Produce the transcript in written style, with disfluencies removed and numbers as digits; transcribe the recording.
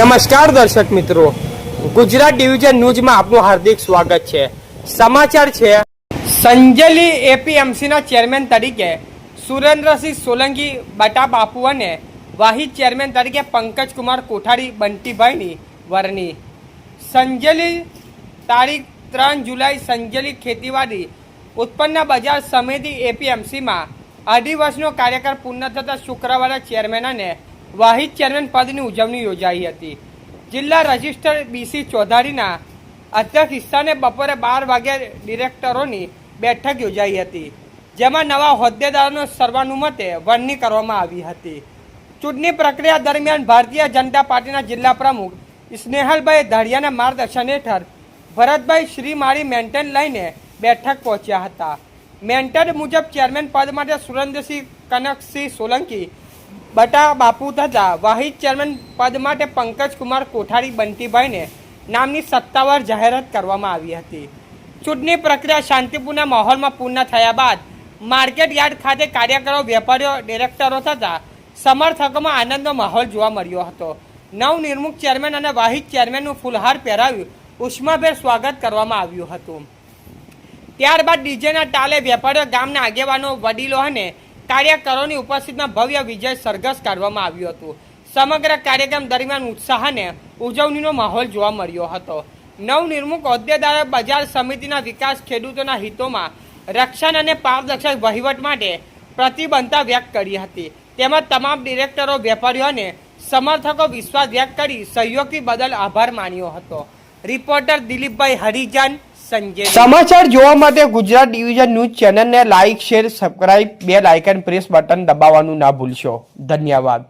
નમસ્કાર દર્શક મિત્રો, ગુજરાત ડિવિઝન ન્યૂઝમાં આપનું હાર્દિક સ્વાગત છે। સમાચાર છે, સંજેલી એપીએમસીના ચેરમેન તરીકે સુરેન્દ્રસિંહ સોલંકી બટા બાપુ અને વાહિદ ચેરમેન તરીકે પંકજકુમાર કોઠારી બંટીભાઈની વરણી। સંજેલી તારીખ 3 જુલાઈ સંજેલી ખેતીવાડી ઉત્પન્ન બજાર સમિતિ એપીએમસીમાં અઢી વર્ષનો કાર્યકાળ પૂર્ણ થતા શુક્રવારે ચેરમેન અને વાહિદ ચેરમેન પદની ઉજવણી યોજાઈ હતી। જિલ્લા રજિસ્ટર બીસી ચૌધરીના અધ્યક્ષસ્થાને બપોરે 12 વાગ્યે ડિરેક્ટરોની બેઠક યોજાઈ હતી, જેમાં નવા હોદ્દેદારોનો સર્વાનુમતે વરણી કરવામાં આવી હતી। ચૂંટણી પ્રક્રિયા દરમિયાન ભારતીય જનતા પાર્ટીના જિલ્લા પ્રમુખ સ્નેહલભાઈ ધાડિયાના માર્ગદર્શન હેઠળ ભરતભાઈ શ્રીમાળી મેન્ટેન લઈને બેઠક પહોંચ્યા હતા। મેન્ટેન મુજબ ચેરમેન પદ માટે સુરેન્દ્રસિંહ કનકસિંહ સોલંકી બટા બાપુ તથા વાહિદ ચેરમેન પદ માટે પંકજકુમાર કોઠારી બંટીભાઈને નામની સત્તાવાર જાહેરાત કરવામાં આવી હતી। ચૂંટણી પ્રક્રિયા શાંતિપૂર્ણ માહોલમાં પૂર્ણ થયા બાદ માર્કેટ યાર્ડ ખાતે કાર્યકરો, વેપારીઓ, ડિરેક્ટરો તથા સમર્થકોમાં આનંદનો માહોલ જોવા મળ્યો હતો। નવનિર્મુખ ચેરમેન અને વાહિદ ચેરમેનનું ફૂલહાર પહેરાવી ઉષ્માભેર સ્વાગત કરવામાં આવ્યું હતું। ત્યારબાદ ડીજેના તાલે વેપારીઓ, ગામના આગેવાનો, વડીલો અને કાર્યકરોની ઉપસ્થિતિમાં ભવ્ય વિજય સરઘસ કાઢવામાં આવ્યું હતું। સમગ્ર કાર્યક્રમ દરમિયાન ઉત્સાહ અને ઉજવણીનો માહોલ જોવા મળ્યો હતો। નવનિર્મુખ હોદ્દેદારોએ બજાર સમિતિના વિકાસ, ખેડૂતોના હિતોમાં રક્ષણ અને પારદર્શક વહીવટ માટે પ્રતિબદ્ધતા વ્યક્ત કરી હતી। તેમજ તમામ ડિરેક્ટરો, વેપારીઓ અને સમર્થકો વિશ્વાસ વ્યક્ત કરી સહયોગથી બદલ આભાર માન્યો હતો। રિપોર્ટર દિલીપભાઈ હરિજન, સંજય। સમાચાર જોવા માટે ગુજરાત ડિવિઝન ન્યૂઝ ચેનલને like, share, subscribe, bell icon press button દબાવવાનું ના ભૂલશો। ધન્યવાદ।